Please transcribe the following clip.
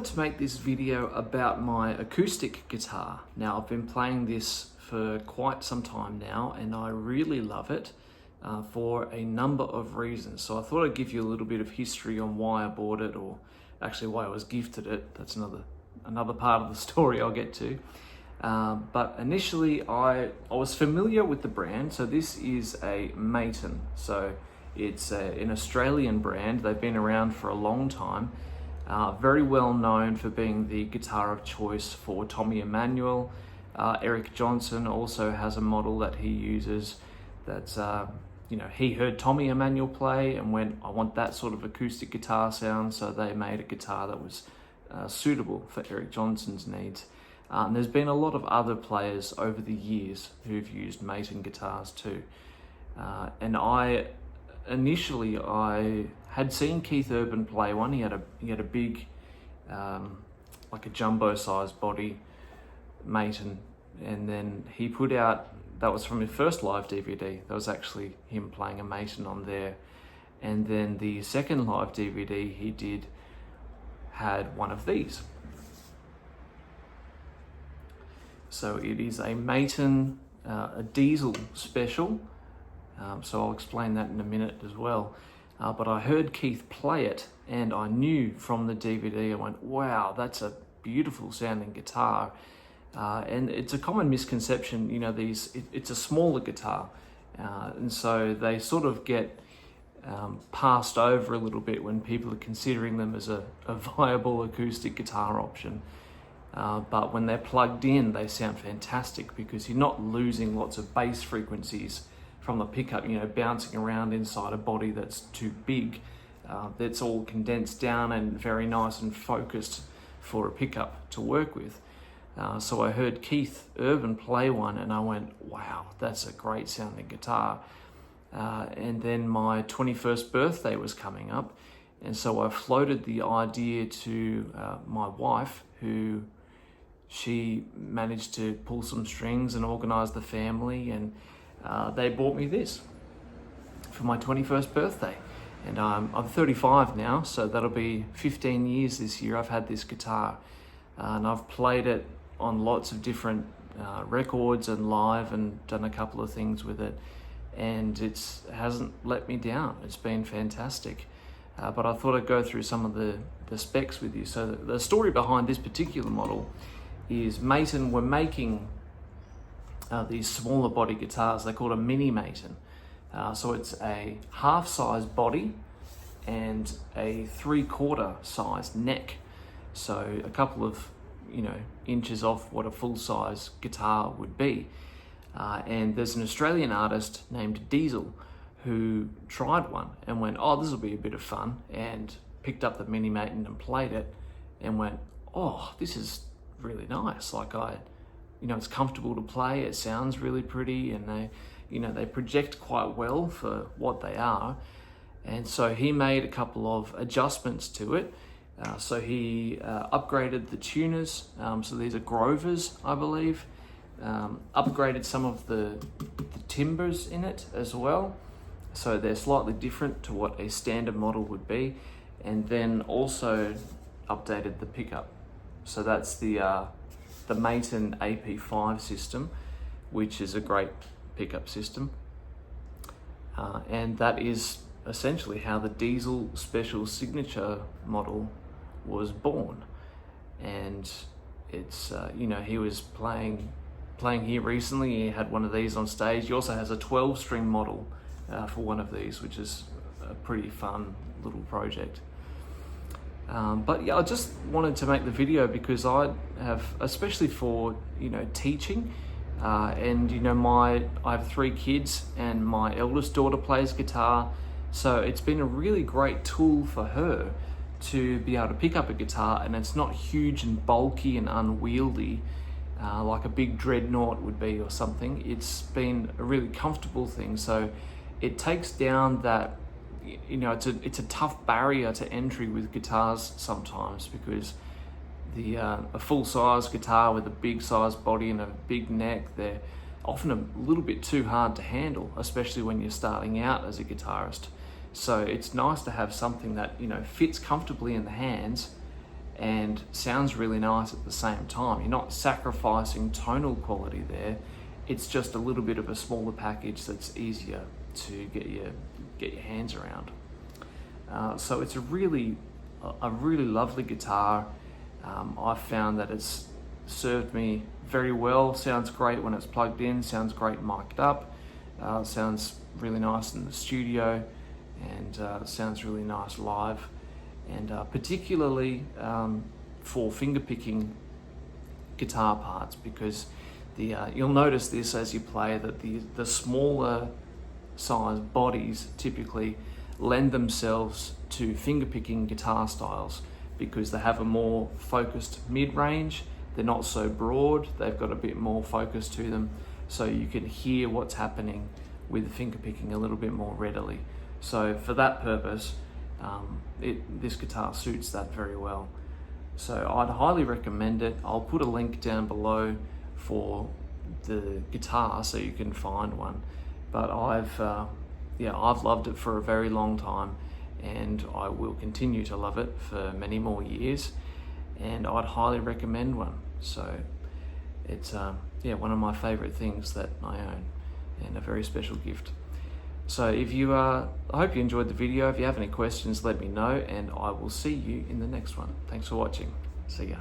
wanted to make this video about my acoustic guitar. Now, I've been playing this for quite some time now and I really love it for a number of reasons. So I thought I'd give you a little bit of history on why I bought it, or actually why I was gifted it. That's another part of the story I'll get to. But initially I was familiar with the brand. So this is a Maton. So it's an Australian brand. They've been around for a long time. Very well known for being the guitar of choice for Tommy Emmanuel. Eric Johnson also has a model that he uses that's, he heard Tommy Emmanuel play and went, I want that sort of acoustic guitar sound. So they made a guitar that was suitable for Eric Johnson's needs. And there's been a lot of other players over the years who've used Maton guitars too. And initially I had seen Keith Urban play one. He had a big, like a jumbo sized body Maton, and then he put out, that was from his first live DVD. That was actually him playing a Maton on there. And then the second live DVD he did had one of these. So it is a Maton, a Diesel Special. So I'll explain that in a minute as well. But I heard Keith play it and I knew from the DVD, I went, wow, that's a beautiful sounding guitar. And it's a common misconception, it's a smaller guitar. And so they sort of get passed over a little bit when people are considering them as a viable acoustic guitar option. But when they're plugged in, they sound fantastic because you're not losing lots of bass frequencies from the pickup, bouncing around inside a body that's too big. That's all condensed down and very nice and focused for a pickup to work with. So I heard Keith Urban play one and I went, wow, that's a great sounding guitar. And then my 21st birthday was coming up. And so I floated the idea to my wife, who she managed to pull some strings and organize the family, and they bought me this for my 21st birthday. And I'm 35 now, so that'll be 15 years this year I've had this guitar. And I've played it on lots of different records and live, and done a couple of things with it. And it hasn't let me down. It's been fantastic. But I thought I'd go through some of the specs with you. So the story behind this particular model is Maton were making these smaller body guitars. They call it a mini Maton. So it's a half-size body and a 3/4 size neck. So a couple of inches off what a full-size guitar would be. And there's an Australian artist named Diesel who tried one and went, oh, this will be a bit of fun, and picked up the mini Maton and played it and went, oh, this is really nice. Like it's comfortable to play, it sounds really pretty, and they project quite well for what they are. And so he made a couple of adjustments to it. So he upgraded the tuners. So these are Grovers, I believe. Upgraded some of the timbers in it as well. So they're slightly different to what a standard model would be. And then also updated the pickup. So that's the Maton AP5 system, which is a great pickup system. And that is essentially how the Diesel Special Signature model was born. And it's, he was playing here recently. He had one of these on stage. He also has a 12-string model for one of these, which is a pretty fun little project. But yeah, I just wanted to make the video because I have, especially for, teaching, and I have 3 kids and my eldest daughter plays guitar. So it's been a really great tool for her to be able to pick up a guitar, and it's not huge and bulky and unwieldy like a big dreadnought would be or something. It's been a really comfortable thing. So it takes down that, it's a tough barrier to entry with guitars sometimes, because a full-size guitar with a big size body and a big neck, they're often a little bit too hard to handle, especially when you're starting out as a guitarist. So it's nice to have something that fits comfortably in the hands and sounds really nice at the same time. You're not sacrificing tonal quality there. It's just a little bit of a smaller package that's easier to get your hands around. So it's a really lovely guitar. I've found that it's served me very well. Sounds great when it's plugged in, sounds great mic'd up, sounds really nice in the studio, and sounds really nice live. And particularly for fingerpicking guitar parts, because you'll notice this as you play, that the smaller size bodies typically lend themselves to fingerpicking guitar styles because they have a more focused mid-range. They're not so broad, they've got a bit more focus to them, so you can hear what's happening with the fingerpicking a little bit more readily. So for that purpose, this guitar suits that very well. So I'd highly recommend it. I'll put a link down below for the guitar so you can find one. But I've loved it for a very long time, and I will continue to love it for many more years, and I'd highly recommend one. So it's one of my favorite things that I own, and a very special gift. So I hope you enjoyed the video. If you have any questions, let me know, and I will see you in the next one. Thanks for watching. See ya.